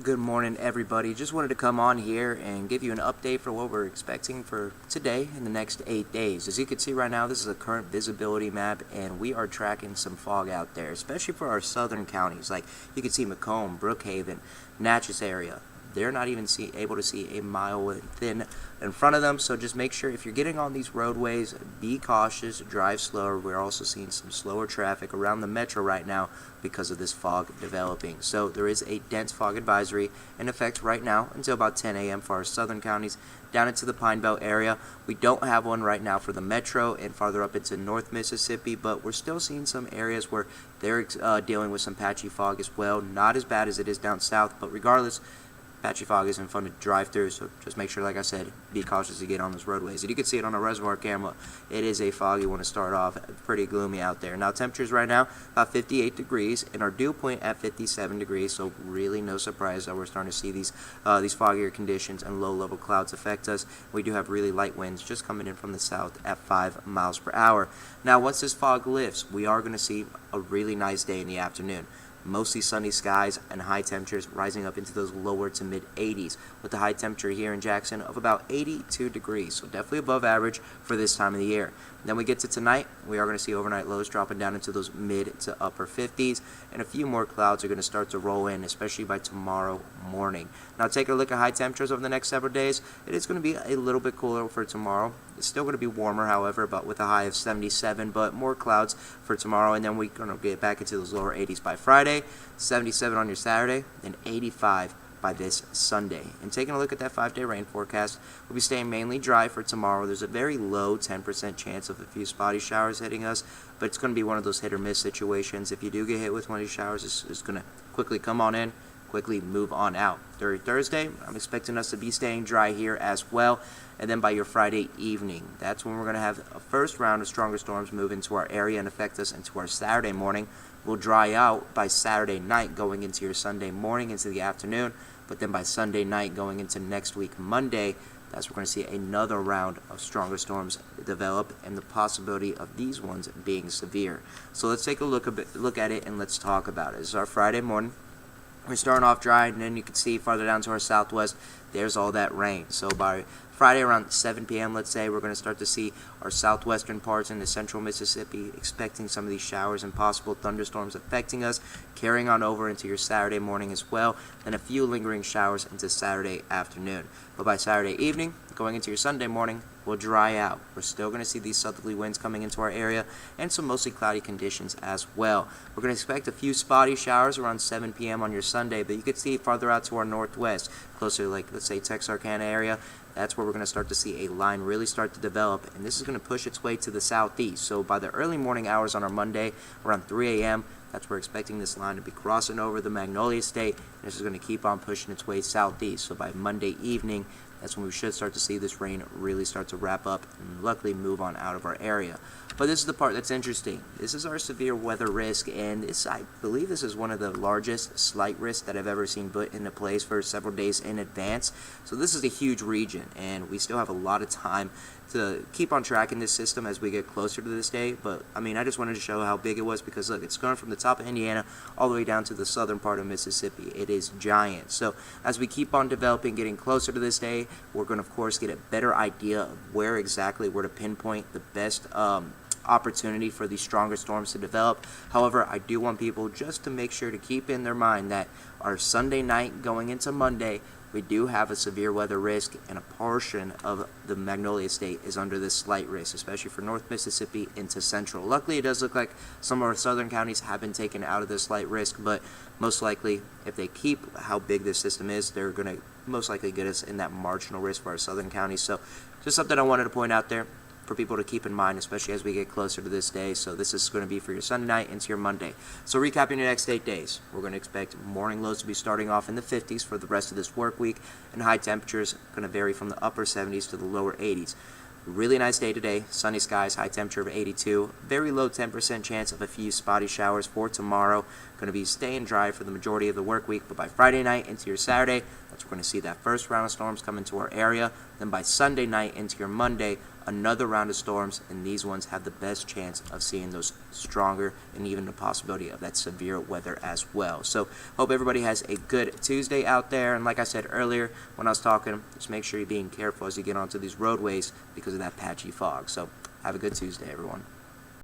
Good morning, everybody. Just wanted to come on here and give you an update for what we're expecting for today and the next 8 days. As you can see right now, this is a current visibility map, and we are tracking some fog out there, especially for our southern counties. Like you can see Macomb, Brookhaven, Natchez area. They're not even able to see a mile thin in front of them, so just make sure if you're getting on these roadways, be cautious, drive slower. We're also seeing some slower traffic around the metro right now because of this fog developing. So there is a dense fog advisory in effect right now until about 10 a.m. for our southern counties down into the Pine Belt area. We don't have one right now for the metro and farther up into North Mississippi, but we're still seeing some areas where they're dealing with some patchy fog as well. Not as bad as it is down south, but regardless, patchy fog isn't fun to drive through, so just make sure, like I said, be cautious to get on those roadways. And you can see it on a reservoir camera. It is a foggy one to start off. Pretty gloomy out there. Now, temperatures right now about 58 degrees, and our dew point at 57 degrees. So really, no surprise that we're starting to see these foggier conditions and low-level clouds affect us. We do have really light winds just coming in from the south at 5 miles per hour. Now, once this fog lifts, we are going to see a really nice day in the afternoon. Mostly sunny skies and high temperatures rising up into those lower to mid 80s, with the high temperature here in Jackson of about 82 degrees, so definitely above average for this time of the year. Then we get to tonight, we are going to see overnight lows dropping down into those mid to upper 50s, and a few more clouds are going to start to roll in, especially by tomorrow morning. Now take a look at high temperatures over the next several days. It is going to be a little bit cooler for tomorrow. It's still going to be warmer, however, but with a high of 77, but more clouds for tomorrow, and then we're going to get back into those lower 80s by Friday, 77 on your Saturday, and 85 by this Sunday. And taking a look at that 5-day rain forecast, we'll be staying mainly dry for tomorrow. There's a very low 10% chance of a few spotty showers hitting us, but it's going to be one of those hit or miss situations. If you do get hit with one of these showers, it's going to quickly come on in, quickly move on out. During Thursday, I'm expecting us to be staying dry here as well. And then by your Friday evening, that's when we're going to have a first round of stronger storms move into our area and affect us into our Saturday morning. We'll dry out by Saturday night going into your Sunday morning into the afternoon, but then by Sunday night going into next week Monday, that's when we're going to see another round of stronger storms develop and the possibility of these ones being severe. So let's take a look at it and let's talk about it. This is our Friday morning. We're starting off dry, and then you can see farther down to our southwest, there's all that rain. So by Friday around 7 p.m., let's say, we're going to start to see our southwestern parts into central Mississippi, expecting some of these showers and possible thunderstorms affecting us, carrying on over into your Saturday morning as well, and a few lingering showers into Saturday afternoon. But by Saturday evening, going into your Sunday morning, will dry out. We're still going to see these southerly winds coming into our area and some mostly cloudy conditions as well. We're going to expect a few spotty showers around 7 p.m. on your Sunday, but you could see farther out to our northwest, closer to, like, let's say Texarkana area. That's where we're going to start to see a line really start to develop, and this is going to push its way to the southeast. So by the early morning hours on our Monday, around 3 a.m., that's where we're expecting this line to be crossing over the Magnolia State, and this is going to keep on pushing its way southeast. So by Monday evening, that's when we should start to see this rain really start to wrap up and luckily move on out of our area. But this is the part that's interesting. This is our severe weather risk, and I believe this is one of the largest slight risks that I've ever seen put into place for several days in advance. So this is a huge region, and we still have a lot of time to keep on tracking this system as we get closer to this day. But I mean, I just wanted to show how big it was, because look, it's going from the top of Indiana all the way down to the southern part of Mississippi. It is giant. So as we keep on developing, getting closer to this day, we're going to of course get a better idea of where exactly we're to pinpoint the best opportunity for these stronger storms to develop. However, I do want people just to make sure to keep in their mind that our Sunday night going into Monday, we do have a severe weather risk, and a portion of the Magnolia State is under this slight risk, especially for North Mississippi into central. Luckily, it does look like some of our southern counties have been taken out of this slight risk, but most likely, if they keep how big this system is, they're going to most likely get us in that marginal risk for our southern counties. So just something I wanted to point out there for people to keep in mind, especially as we get closer to this day. So this is going to be for your Sunday night into your Monday. So recapping your next 8 days, we're going to expect morning lows to be starting off in the 50s for the rest of this work week, and high temperatures going to vary from the upper 70s to the lower 80s. Really nice day today, sunny skies, high temperature of 82, very low 10% chance of a few spotty showers for tomorrow. Going to be staying dry for the majority of the work week, but by Friday night into your Saturday, that's where we're going to see that first round of storms come into our area. Then by Sunday night into your Monday, another round of storms, and these ones have the best chance of seeing those stronger and even the possibility of that severe weather as well. So hope everybody has a good Tuesday out there, and like I said earlier when I was talking, just make sure you're being careful as you get onto these roadways because of that patchy fog. So have a good Tuesday, everyone.